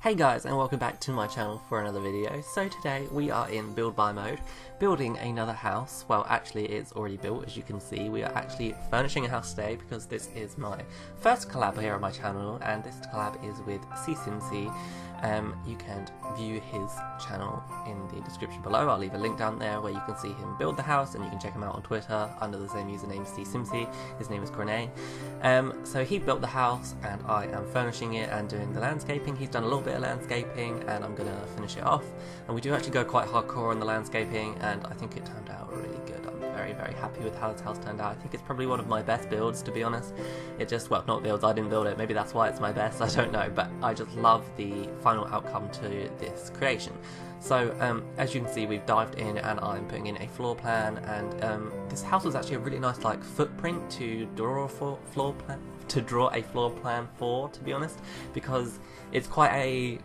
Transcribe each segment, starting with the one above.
Hey guys, and welcome back to my channel for another video. So today we are in build by mode, building another house. Well, actually it's already built, as you can see. We are actually furnishing a house today because this is my first collab here on my channel, and this collab is with CSIMSIE. You can view his channel in the description below. I'll leave a link down there where you can see him build the house, and you can check him out on Twitter under the same username, CSIMSIE. His name is Crescent. So he built the house and I am furnishing it and doing the landscaping. He's done a little bit of landscaping and I'm gonna finish it off. And we do actually go quite hardcore on the landscaping, and I think it turned out really good. I'm very happy with how this house turned out. I think it's probably one of my best builds, to be honest. It just, well, not builds, I didn't build it, maybe that's why it's my best, I don't know, but I just love the final outcome to this creation. So as you can see, we've dived in and I'm putting in a floor plan, and this house was actually a really nice like footprint to draw a floor plan for, to be honest, because it's quite a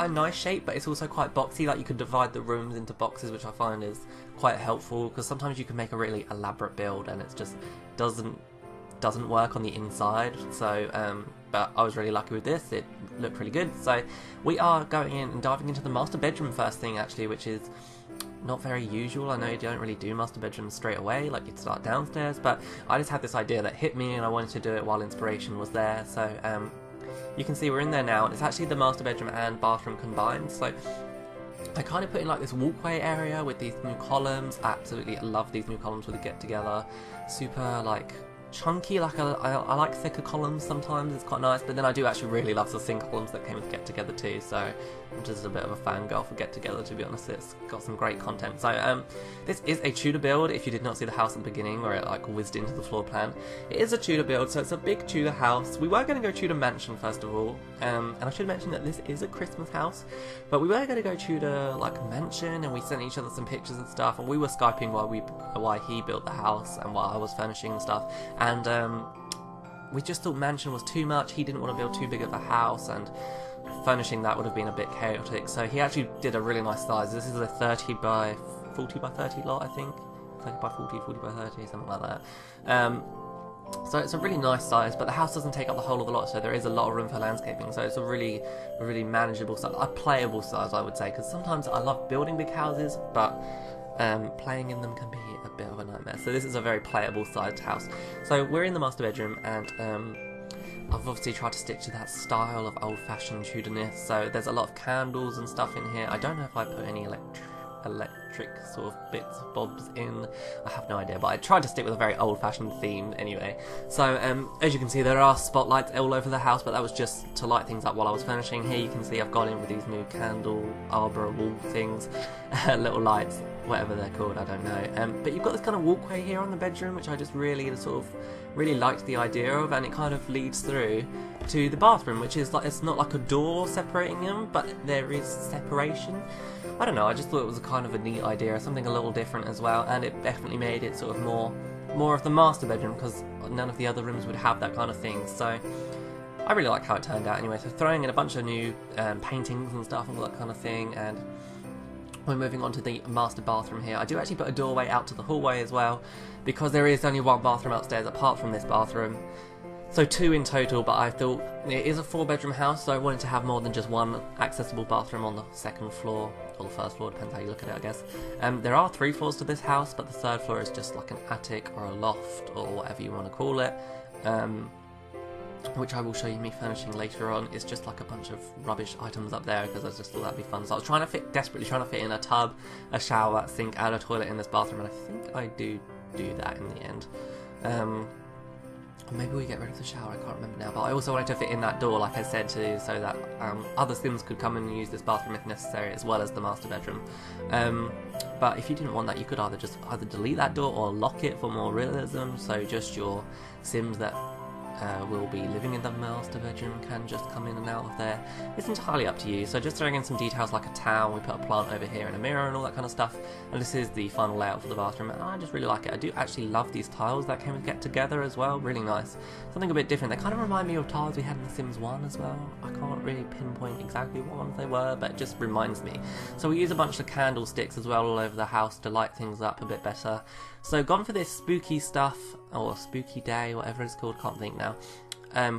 nice shape, but it's also quite boxy. Like, you could divide the rooms into boxes, which I find is quite helpful, because sometimes you can make a really elaborate build and it just doesn't work on the inside. So but I was really lucky with this. It looked really good. So we are going in and diving into the master bedroom first thing, actually, which is not very usual. I know you don't really do master bedrooms straight away, like you'd start downstairs, but I just had this idea that hit me and I wanted to do it while inspiration was there. So you can see we're in there now, and it's actually the master bedroom and bathroom combined. So I kind of put in like this walkway area with these new columns. I absolutely love these new columns with the get together. Super like chunky, like I like thicker columns sometimes, it's quite nice, but then I do actually really love the thin columns that came with Get Together too, so I'm just a bit of a fangirl for Get Together, to be honest. It's got some great content. So this is a Tudor build, if you did not see the house at the beginning where it like whizzed into the floor plan. It is a Tudor build, so it's a big Tudor house. We were going to go Tudor mansion first of all, and I should mention that this is a Christmas house, but we were going to go Tudor like mansion, and we sent each other some pictures and stuff, and we were Skyping while he built the house and while I was furnishing and stuff. And we just thought mansion was too much. He didn't want to build too big of a house, and furnishing that would have been a bit chaotic. So he actually did a really nice size. This is a 30 by 40 by 30 lot, I think. 30 by 40, 40 by 30, something like that. So it's a really nice size, but the house doesn't take up the whole of the lot, so there is a lot of room for landscaping. So it's a really manageable size, a playable size, I would say, because sometimes I love building big houses, but playing in them can be a bit of a nightmare. So this is a very playable sized house. So we're in the master bedroom, and I've obviously tried to stick to that style of old-fashioned Tudorness. So there's a lot of candles and stuff in here. I don't know if I put any electric sort of bits of bobs in, I have no idea, but I tried to stick with a very old-fashioned theme anyway. So as you can see, there are spotlights all over the house, but that was just to light things up while I was furnishing. Here you can see I've gone in with these new candle arbor wall things, little lights, whatever they're called, I don't know. But you've got this kind of walkway here on the bedroom, which I just really liked the idea of, and it kind of leads through to the bathroom, which is like, it's not like a door separating them, but there is separation. I don't know, I just thought it was a kind of a neat idea, something a little different as well, and it definitely made it sort of more of the master bedroom, because none of the other rooms would have that kind of thing. So I really like how it turned out anyway. So throwing in a bunch of new paintings and stuff and all that kind of thing, and we're moving on to the master bathroom here. I do actually put a doorway out to the hallway as well, because there is only one bathroom upstairs apart from this bathroom. So two in total, but I thought it is a 4-bedroom house, so I wanted to have more than just one accessible bathroom on the second floor, or the first floor, depends how you look at it, I guess. There are 3 floors to this house, but the 3rd floor is just like an attic or a loft, or whatever you want to call it. Which I will show you me furnishing later on. It's just like a bunch of rubbish items up there, because I just thought that'd be fun. So I was desperately trying to fit in a tub, a shower, a sink, and a toilet in this bathroom, and I think I do that in the end. Maybe we get rid of the shower, I can't remember now, but I also wanted to fit in that door, like I said, too, so that other Sims could come and use this bathroom if necessary, as well as the master bedroom. But if you didn't want that, you could either delete that door or lock it for more realism, so just your Sims that will be living in the master bedroom can just come in and out of there. It's entirely up to you. So just throwing in some details like a towel, we put a plant over here and a mirror and all that kind of stuff, and this is the final layout for the bathroom, and I just really like it. I do actually love these tiles that came with Get Together as well, really nice. Something a bit different. They kind of remind me of tiles we had in The Sims 1 as well. I can't really pinpoint exactly what ones they were, but it just reminds me. So we use a bunch of candlesticks as well all over the house to light things up a bit better. So gone for this spooky stuff, or spooky day, whatever it's called, can't think now.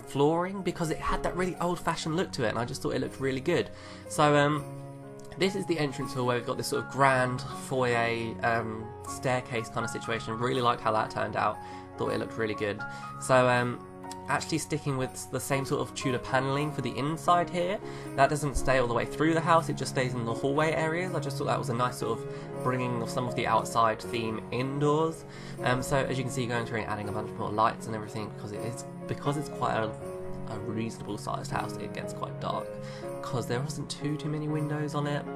flooring because it had that really old-fashioned look to it, and I just thought it looked really good. So this is the entrance hall where we've got this sort of grand foyer staircase kind of situation. Really liked how that turned out. Thought it looked really good. So actually sticking with the same sort of Tudor panelling for the inside here. That doesn't stay all the way through the house, it just stays in the hallway areas. I just thought that was a nice sort of bringing of some of the outside theme indoors. So as you can see, going through and adding a bunch more lights and everything, because it's quite a reasonable sized house, it gets quite dark because there wasn't too many windows on it.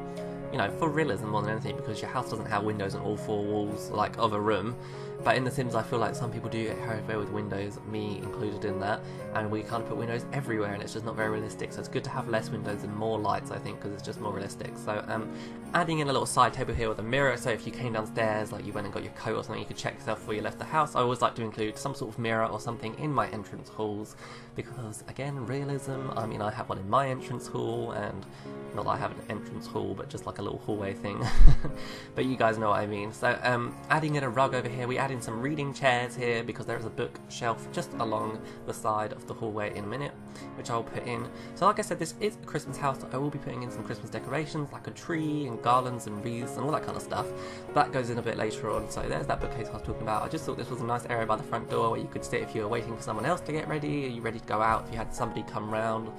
You know, for realism more than anything, because your house doesn't have windows on all four walls like of a room. But in The Sims, I feel like some people do get carried away with windows, me included in that, and we kind of put windows everywhere, and it's just not very realistic. So it's good to have less windows and more lights, I think, because it's just more realistic. So adding in a little side table here with a mirror, so if you came downstairs, like you went and got your coat or something, you could check yourself before you left the house. I always like to include some sort of mirror or something in my entrance halls, because again, realism. I mean, I have one in my entrance hall, and not that I have an entrance hall, but just like a little hallway thing. But you guys know what I mean. So adding in a rug over here, we add in some reading chairs here because there is a bookshelf just along the side of the hallway in a minute, which I'll put in. So like I said, this is a Christmas house, so I will be putting in some Christmas decorations like a tree and garlands and wreaths and all that kind of stuff. That goes in a bit later on. So there's that bookcase I was talking about. I just thought this was a nice area by the front door where you could sit if you were waiting for someone else to get ready. Are you ready to go out? If you had somebody come round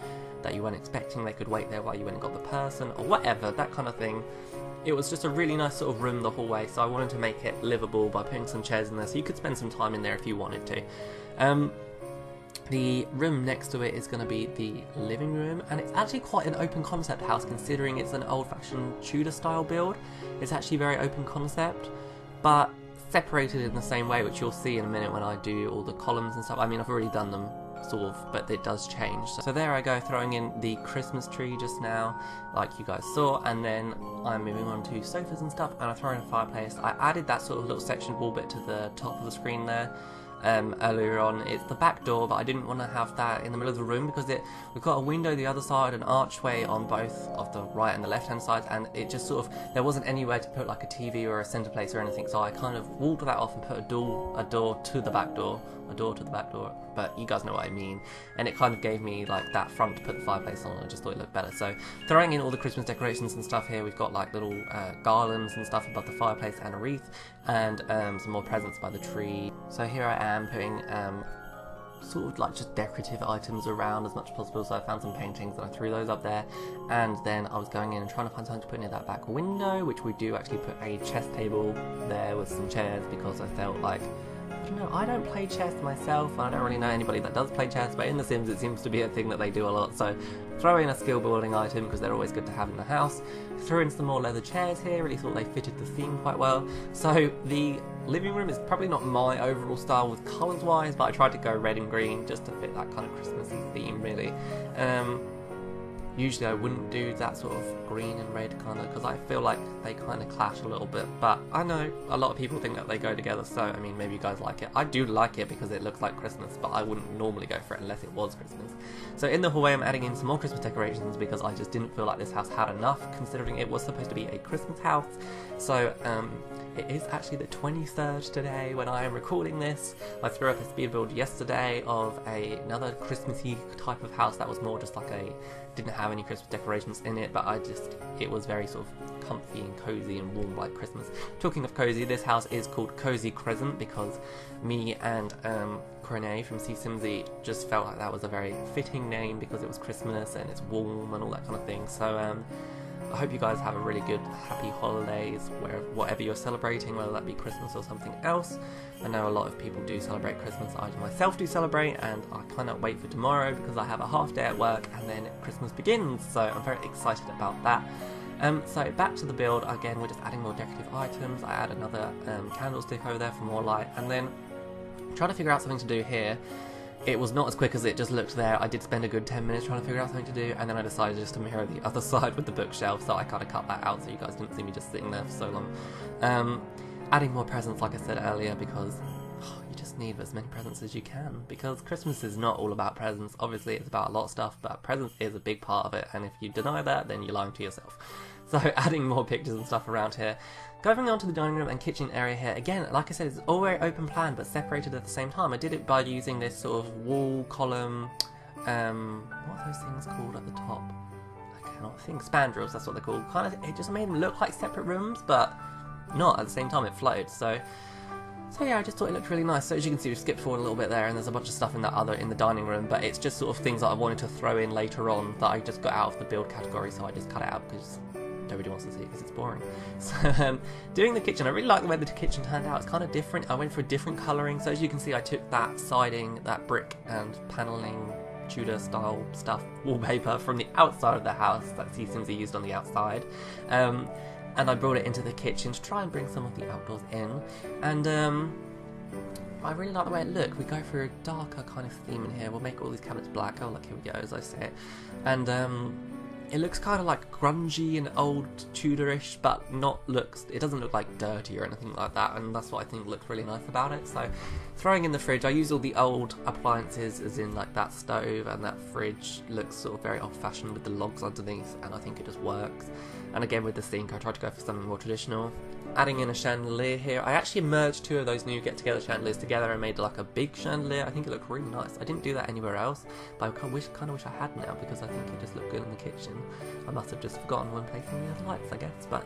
that you weren't expecting, they could wait there while you went and got the person or whatever, that kind of thing. It was just a really nice sort of room, the hallway, so I wanted to make it livable by putting some chairs in there so you could spend some time in there if you wanted to. The room next to it is going to be the living room, and it's actually quite an open concept house considering it's an old-fashioned Tudor style build. It's actually very open concept, but separated in the same way, which you'll see in a minute when I do all the columns and stuff. I mean, I've already done them sort of, but it does change. So there I go, throwing in the Christmas tree just now, like you guys saw, and then I'm moving on to sofas and stuff, and I throw in a fireplace. I added that sort of little section wall bit to the top of the screen there earlier on. It's the back door, but I didn't want to have that in the middle of the room because we've got a window the other side, an archway on both of the right and the left hand sides, and it just sort of, there wasn't anywhere to put like a TV or a centre place or anything, so I kind of walled that off and put a door to the back door, but you guys know what I mean. And it kind of gave me like that front to put the fireplace on, and I just thought it looked better. So throwing in all the Christmas decorations and stuff here, we've got like little garlands and stuff above the fireplace and a wreath, and some more presents by the tree. So here I am putting sort of like just decorative items around as much as possible. So I found some paintings and I threw those up there, and then I was going in and trying to find something to put near that back window, which we do actually put a chess table there with some chairs because I felt like, I don't know, I don't play chess myself, and I don't really know anybody that does play chess, but in The Sims it seems to be a thing that they do a lot, so throw in a skill building item because they're always good to have in the house. Throw in some more leather chairs here, really thought they fitted the theme quite well. So the living room is probably not my overall style with colours wise, but I tried to go red and green just to fit that kind of Christmassy theme really. Usually I wouldn't do that sort of green and red kind of, because I feel like they kind of clash a little bit, but I know a lot of people think that they go together, so I mean, maybe you guys like it. I do like it because it looks like Christmas, but I wouldn't normally go for it unless it was Christmas. So in the hallway I'm adding in some more Christmas decorations because I just didn't feel like this house had enough, considering it was supposed to be a Christmas house. So it is actually the 23rd today when I am recording this. I threw up a speed build yesterday of another Christmassy type of house that was more just like didn't have any Christmas decorations in it, but it was very sort of comfy and cozy and warm like Christmas. Talking of cozy, this house is called Cozy Crescent because me and Crescent from CSIMSIE just felt like that was a very fitting name because it was Christmas and it's warm and all that kind of thing. So I hope you guys have a really good, happy holidays, whatever you're celebrating, whether that be Christmas or something else. I know a lot of people do celebrate Christmas, I myself do celebrate, and I cannot wait for tomorrow because I have a half day at work and then Christmas begins, so I'm very excited about that. So back to the build, again we're just adding more decorative items. I add another candlestick over there for more light, and then trying to figure out something to do here. It was not as quick as it just looked there. I did spend a good 10 minutes trying to figure out something to do, and then I decided just to mirror the other side with the bookshelf, so I kind of cut that out so you guys didn't see me just sitting there for so long. Adding more presents, like I said earlier, because you just need as many presents as you can, because Christmas is not all about presents. Obviously it's about a lot of stuff, but presents is a big part of it, and if you deny that, then you're lying to yourself. So adding more pictures and stuff around here. Going on to the dining room and kitchen area here, again, like I said, it's all very open plan but separated at the same time. I did it by using this sort of wall column, what are those things called at the top? I cannot think. Spandrels, that's what they're called. Kind of, it just made them look like separate rooms, but not at the same time. It flowed. So yeah, I just thought it looked really nice. So as you can see, we've skipped forward a little bit there, and there's a bunch of stuff in the dining room, but it's just sort of things that I wanted to throw in later on that I just got out of the build category, so I just cut it out because nobody wants to see it because it's boring. So doing the kitchen, I really like the way the kitchen turned out. It's kind of different. I went for a different colouring. So as you can see, I took that siding, that brick and panelling, Tudor style stuff, wallpaper from the outside of the house that CSIMSIE used on the outside, and I brought it into the kitchen to try and bring some of the outdoors in. And I really like the way it looked. We go for a darker kind of theme in here. We'll make all these cabinets black. Oh look, here we go, as I say it. And it looks kind of like grungy and old Tudorish, but it doesn't look like dirty or anything like that, and that's what I think looks really nice about it. So throwing in the fridge, I use all the old appliances, as in like that stove, and that fridge looks sort of very old fashioned with the logs underneath, and I think it just works. And again with the sink, I tried to go for something more traditional. Adding in a chandelier here. I actually merged two of those new get together chandeliers together and made like a big chandelier. I think it looked really nice. I didn't do that anywhere else, but I kind of wish I had now, because I think it just looked good in the kitchen. I must have just forgotten when placing the other lights, I guess. But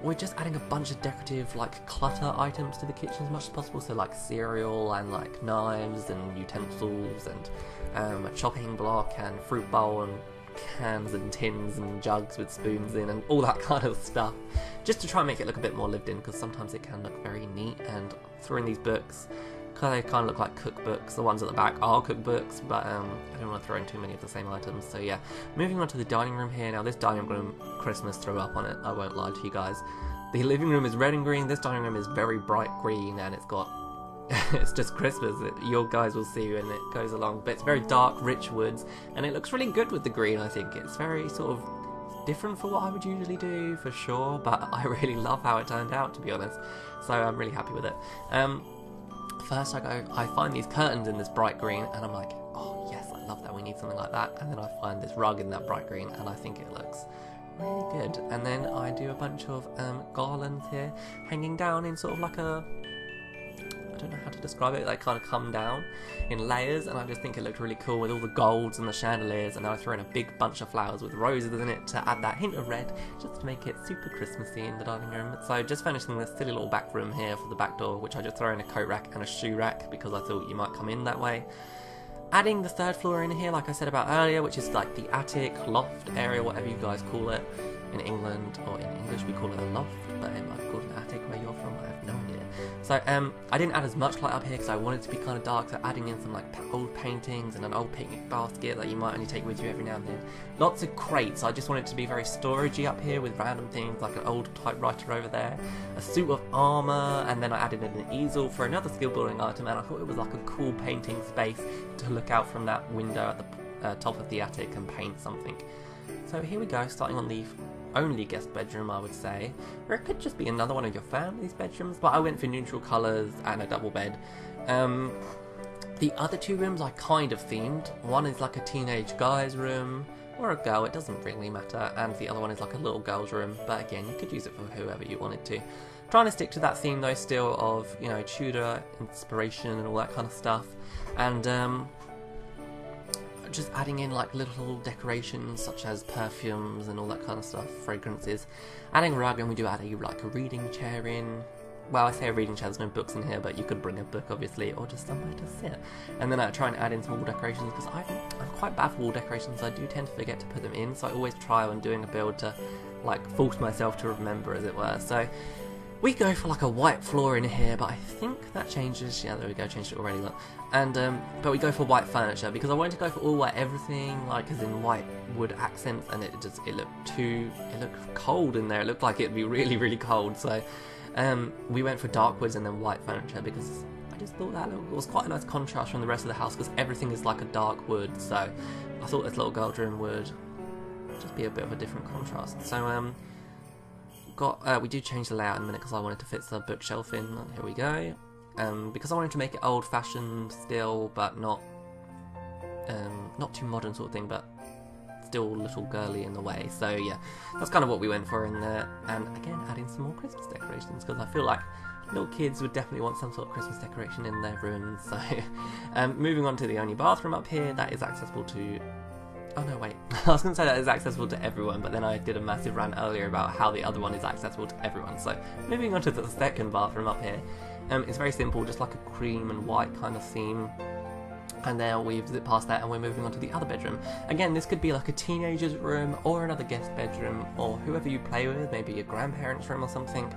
we're just adding a bunch of decorative like clutter items to the kitchen as much as possible. So like cereal and like knives and utensils and a chopping block and fruit bowl and cans and tins and jugs with spoons in and all that kind of stuff, just to try and make it look a bit more lived in, because sometimes it can look very neat. And throwing these books, they kind of look like cookbooks. The ones at the back are cookbooks, but I don't want to throw in too many of the same items. So yeah, moving on to the dining room here. Now this dining room, Christmas threw up on it, I won't lie to you guys. The living room is red and green, this dining room is very bright green, and it's got it's just Christmas. You guys will see when it goes along, but it's very dark, rich woods, and it looks really good with the green. I think it's very sort of different for what I would usually do, for sure, but I really love how it turned out, to be honest, so I'm really happy with it. First I find these curtains in this bright green, and I'm like, oh yes, I love that, we need something like that. And then I find this rug in that bright green, and I think it looks really good. And then I do a bunch of garlands here, hanging down in sort of like a, I don't know how to describe it, they kind of come down in layers, and I just think it looked really cool with all the golds and the chandeliers. And then I throw in a big bunch of flowers with roses in it to add that hint of red, just to make it super Christmassy in the dining room. So just finishing this silly little back room here for the back door, which I just throw in a coat rack and a shoe rack because I thought you might come in that way. Adding the third floor in here, like I said about earlier, which is like the attic, loft area, whatever you guys call it. In England, or in English, we call it a loft, but it might be called an attic where you're from, I have no idea. So I didn't add as much light up here because I wanted it to be kind of dark, so adding in some like old paintings and an old picnic basket that you might only take with you every now and then. Lots of crates, I just wanted it to be very storagey up here with random things like an old typewriter over there, a suit of armour, and then I added in an easel for another skill building item, and I thought it was like a cool painting space to look out from that window at the top of the attic and paint something. So here we go, starting on the only guest bedroom, I would say, or it could just be another one of your family's bedrooms, but I went for neutral colours and a double bed. The other two rooms I kind of themed. One is like a teenage guy's room, or a girl, it doesn't really matter, and the other one is like a little girl's room, but again, you could use it for whoever you wanted to. Trying to stick to that theme though still of, you know, Tudor inspiration and all that kind of stuff, and just adding in like little decorations such as perfumes and all that kind of stuff, fragrances. Adding a rug, and we do add like a reading chair in. Well, I say a reading chair, there's no books in here, but you could bring a book obviously, or just somewhere to sit. And then I try and add in some wall decorations, because I'm quite bad for wall decorations, I do tend to forget to put them in, so I always try when doing a build to like force myself to remember, as it were. So we go for like a white floor in here, but I think that changes. Yeah, there we go, changed it already, look. And but we go for white furniture because I wanted to go for all white everything, like as in white wood accents, and it looked cold in there. It looked like it'd be really, really cold. So we went for dark woods and then white furniture because I just thought that it was quite a nice contrast from the rest of the house, because everything is like a dark wood. So I thought this little girl's room would just be a bit of a different contrast. So we do change the layout in a minute because I wanted to fit the bookshelf in. Here we go. Because I wanted to make it old-fashioned still, but not too modern sort of thing, but still a little girly in the way. So yeah, that's kind of what we went for in there. And again, adding some more Christmas decorations, because I feel like little kids would definitely want some sort of Christmas decoration in their rooms. So moving on to the only bathroom up here that is accessible to... Oh no, wait. I was going to say that is accessible to everyone, but then I did a massive rant earlier about how the other one is accessible to everyone. So moving on to the second bathroom up here. It's very simple, just like a cream and white kind of theme. And then we've zipped past that and we're moving on to the other bedroom. Again, this could be like a teenager's room or another guest bedroom or whoever you play with, maybe your grandparents' room or something.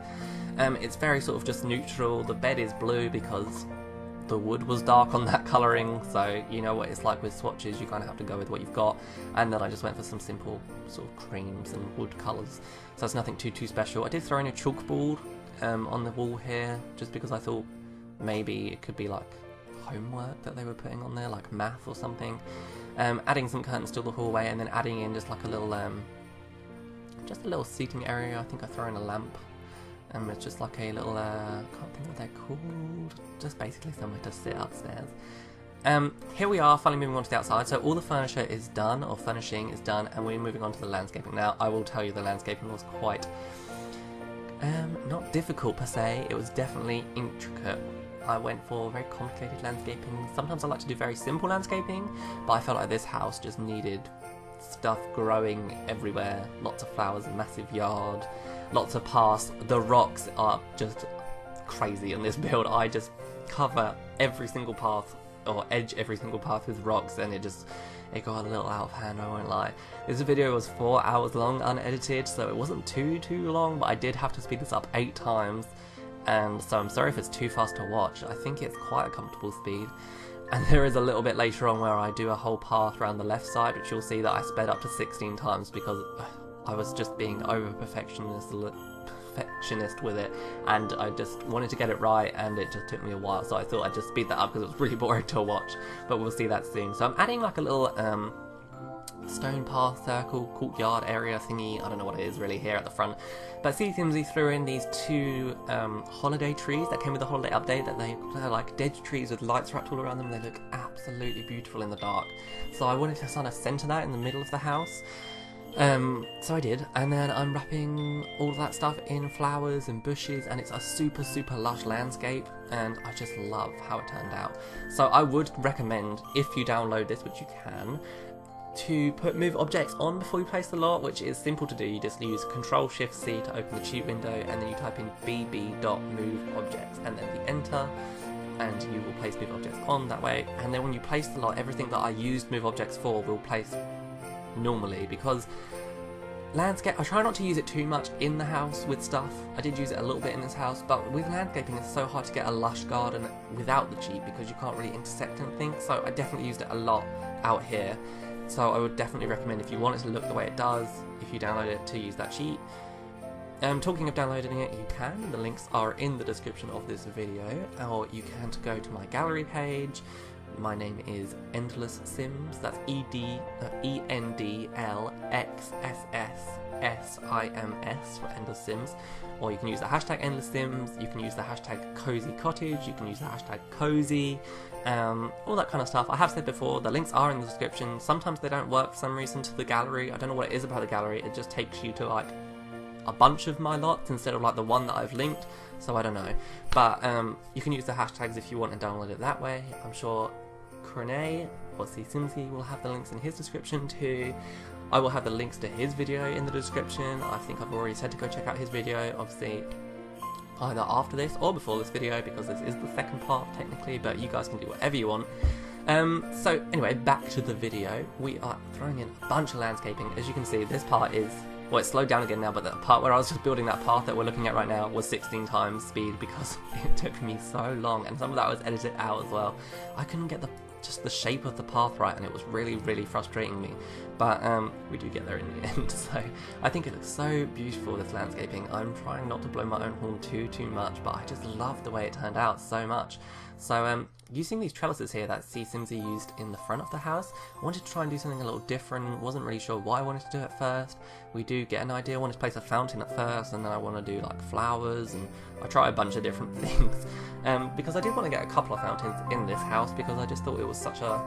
It's very sort of just neutral. The bed is blue because the wood was dark on that colouring, so you know what it's like with swatches, you kind of have to go with what you've got. And then I just went for some simple sort of creams and wood colours, so it's nothing too special. I did throw in a chalkboard on the wall here, just because I thought maybe it could be like homework that they were putting on there, like math or something. Adding some curtains to the hallway, and then adding in just like a little seating area. I think I throw in a lamp. It's just like a little, I can't think what they're called, just basically somewhere to sit upstairs. Here we are, finally moving on to the outside. So all the furniture is done, or furnishing is done, and we're moving on to the landscaping. Now, I will tell you the landscaping was quite, not difficult per se, it was definitely intricate. I went for very complicated landscaping. Sometimes I like to do very simple landscaping, but I felt like this house just needed stuff growing everywhere, lots of flowers, a massive yard, lots of paths. The rocks are just crazy in this build. I just cover every single path, or edge every single path with rocks, and it got a little out of hand, I won't lie. This video was 4 hours long unedited, so it wasn't too long, but I did have to speed this up 8 times, and so I'm sorry if it's too fast to watch. I think it's quite a comfortable speed. And there is a little bit later on where I do a whole path around the left side, which you'll see that I sped up to 16 times because I was just being over perfectionist with it, and I just wanted to get it right, and it just took me a while, so I thought I'd just speed that up because it was really boring to watch, but we'll see that soon. So I'm adding like a little stone path circle, courtyard area thingy, I don't know what it is really here at the front, but CSIMSIE threw in these 2 holiday trees that came with the holiday update, that they're like dead trees with lights wrapped all around them. They look absolutely beautiful in the dark, so I wanted to kind of centre that in the middle of the house. So I did, and then I'm wrapping all of that stuff in flowers and bushes, and it's a super lush landscape, and I just love how it turned out. So I would recommend, if you download this, which you can, to put move objects on before you place the lot, which is simple to do. You just use Ctrl+Shift+C to open the cheat window, and then you type in bb.moveObjects and then the enter, and you will place move objects on that way. And then when you place the lot, everything that I used move objects for will place normally, because landscape, I try not to use it too much in the house with stuff. I did use it a little bit in this house, but with landscaping it's so hard to get a lush garden without the cheat because you can't really intersect anything, so I definitely used it a lot out here. So I would definitely recommend, if you want it to look the way it does, if you download it, to use that cheat. Talking of downloading it, you can. The links are in the description of this video, or you can go to my gallery page. My name is EndlxssSims, that's EndlxssSims for EndlxssSims, or you can use the hashtag EndlxssSims, you can use the hashtag CozyCottage, you can use the hashtag Cosy, all that kind of stuff. I have said before, the links are in the description. Sometimes they don't work for some reason to the gallery. I don't know what it is about the gallery, it just takes you to like a bunch of my lots instead of like the one that I've linked, so I don't know. But you can use the hashtags if you want to download it that way. I'm sure Crescent or CSIMSIE will have the links in his description too. I will have the links to his video in the description. I think I've already said to go check out his video, obviously either after this or before this video, because this is the second part technically, but you guys can do whatever you want. So anyway, back to the video. We are throwing in a bunch of landscaping. As you can see, this part is, well, it's slowed down again now, but the part where I was just building that path that we're looking at right now was 16 times speed because it took me so long, and some of that was edited out as well. I couldn't get just the shape of the path right, and it was really frustrating me, but we do get there in the end. So I think it looks so beautiful, this landscaping. I'm trying not to blow my own horn too much, but I just love the way it turned out so much. So using these trellises here that CSIMSIE used in the front of the house. I wanted to try and do something a little different, wasn't really sure what I wanted to do at first. We do get an idea, I wanted to place a fountain at first, and then I want to do like flowers, and I try a bunch of different things. Because I did want to get a couple of fountains in this house, because I just thought it was such a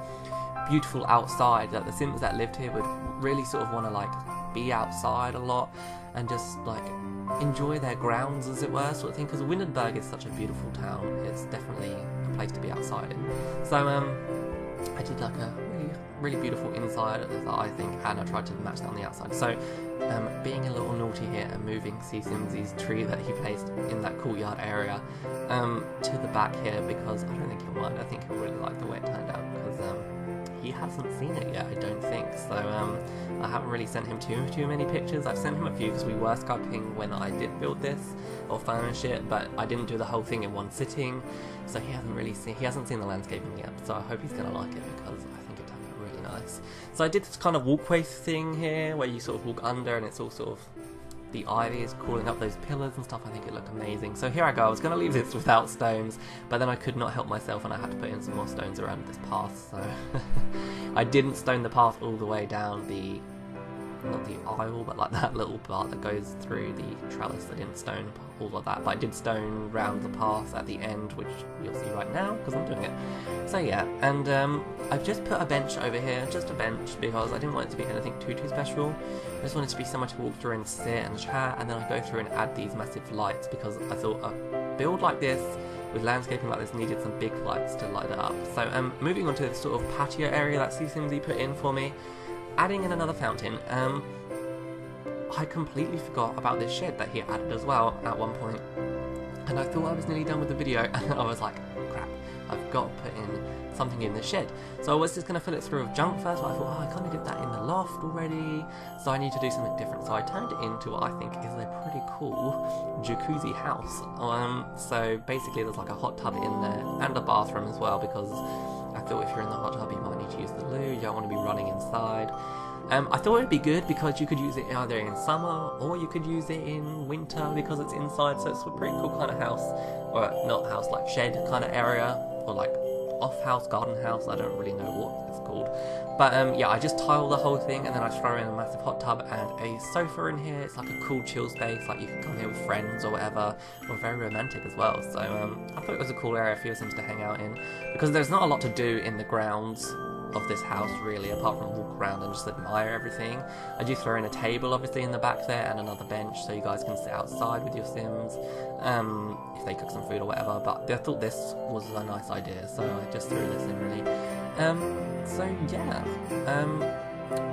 beautiful outside that the Sims that lived here would really sort of want to like be outside a lot, and just like enjoy their grounds, as it were, sort of thing, because Windenburg is such a beautiful town. It's definitely a place to be outside in. So I did like a really beautiful inside that I think, and I tried to match that on the outside. So being a little naughty here and moving CSIMSIE's tree that he placed in that courtyard area to the back here, because I don't think he'll mind. I think he'll really like the way it turned out, because he hasn't seen it yet, I don't think. So I haven't really sent him too many pictures. I've sent him a few because we were Skyping when I did build this or furnish it, but I didn't do the whole thing in one sitting, so he hasn't seen the landscaping yet. So I hope he's gonna like it, because I think it turned out really nice. So I did this kind of walkway thing here where you sort of walk under, and it's all sort of, the ivy is crawling up those pillars and stuff. I think it looked amazing. So here I go. I was going to leave this without stones, but then I could not help myself and I had to put in some more stones around this path. So I didn't stone the path all the way down the, not the aisle, but like that little part that goes through the trellis. I didn't stone all of that, but I did stone round the path at the end, which you'll see right now because I'm doing it. So yeah, and I've just put a bench over here, just a bench, because I didn't want it to be anything too special. I just wanted it to be somewhere to walk through and sit and chat, and then I go through and add these massive lights, because I thought a build like this with landscaping like this needed some big lights to light it up. So moving on to this sort of patio area that CSIMSIE put in for me, adding in another fountain. I completely forgot about this shed that he added as well at one point, and I thought I was nearly done with the video, and I was like, crap, I've got to put in something in the shed. So I was just going to fill it through with junk first, but I thought, oh, I kind of did that in the loft already, so I need to do something different. So I turned it into what I think is a pretty cool jacuzzi house. So basically there's like a hot tub in there, and a bathroom as well, because I thought if you're in the hot tub you might need to use the loo, you don't want to be running inside. I thought it would be good because you could use it either in summer or you could use it in winter because it's inside, so it's a pretty cool kind of house, or not house, like shed kind of area, or like off-house, garden house, I don't really know what it's called. But yeah, I just tile the whole thing, and then I throw in a massive hot tub and a sofa in here. It's like a cool chill space, like you can come here with friends or whatever, or very romantic as well. So I thought it was a cool area for your Sims to hang out in, because there's not a lot to do in the grounds of this house really, apart from walk around and just admire everything. I do throw in a table obviously in the back there, and another bench so you guys can sit outside with your Sims if they cook some food or whatever, but I thought this was a nice idea, so I just threw this in really. So yeah,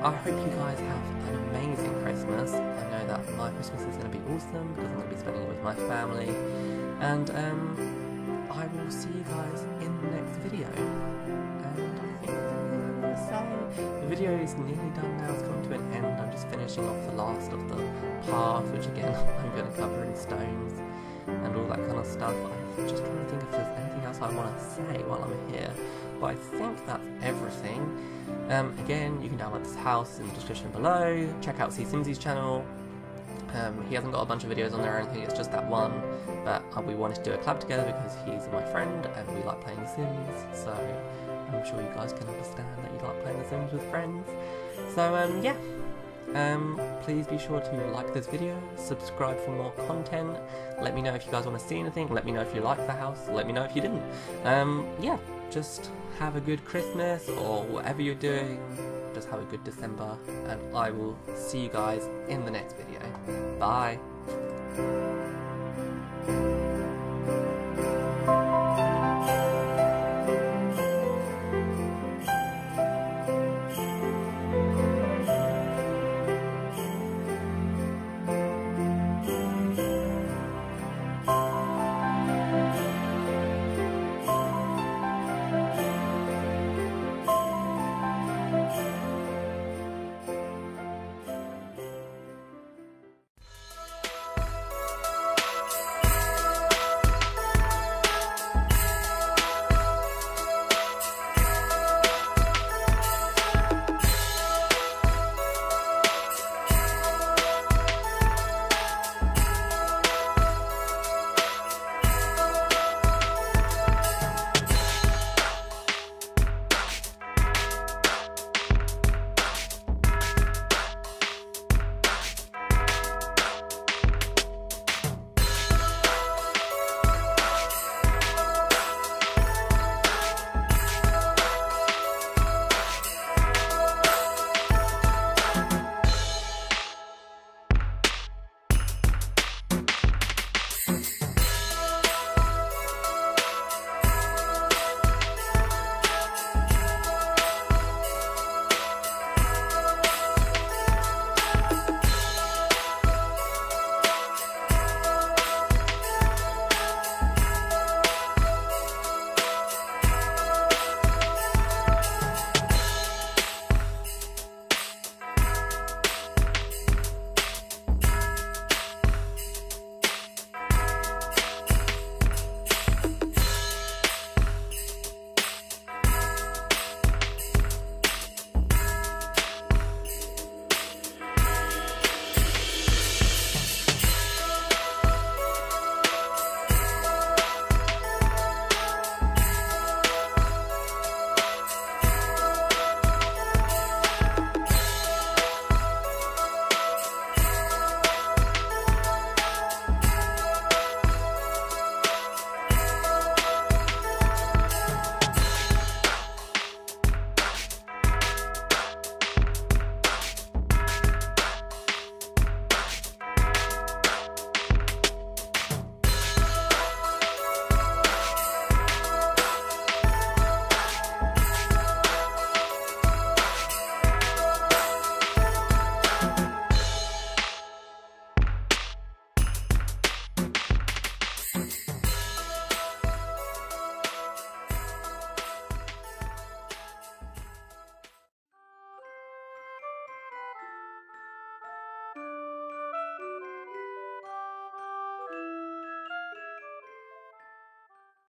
I hope you guys have an amazing Christmas. I know that my Christmas is going to be awesome because I'm going to be spending it with my family, and I will see you guys in the next video. The video is nearly done now, it's coming to an end. I'm just finishing off the last of the path, which again I'm going to cover in stones and all that kind of stuff. I'm just trying to think if there's anything else I want to say while I'm here, but I think that's everything. Again, you can download this house in the description below, check out CSIMSIE's channel. He hasn't got a bunch of videos on there or anything, it's just that one, but we wanted to do a collab together because he's my friend and we like playing Sims, so I'm sure you guys can understand that you like playing The Sims with friends. So yeah, please be sure to like this video, subscribe for more content, let me know if you guys want to see anything, let me know if you liked the house, let me know if you didn't. Yeah, just have a good Christmas, or whatever you're doing, just have a good December, and I will see you guys in the next video. Bye!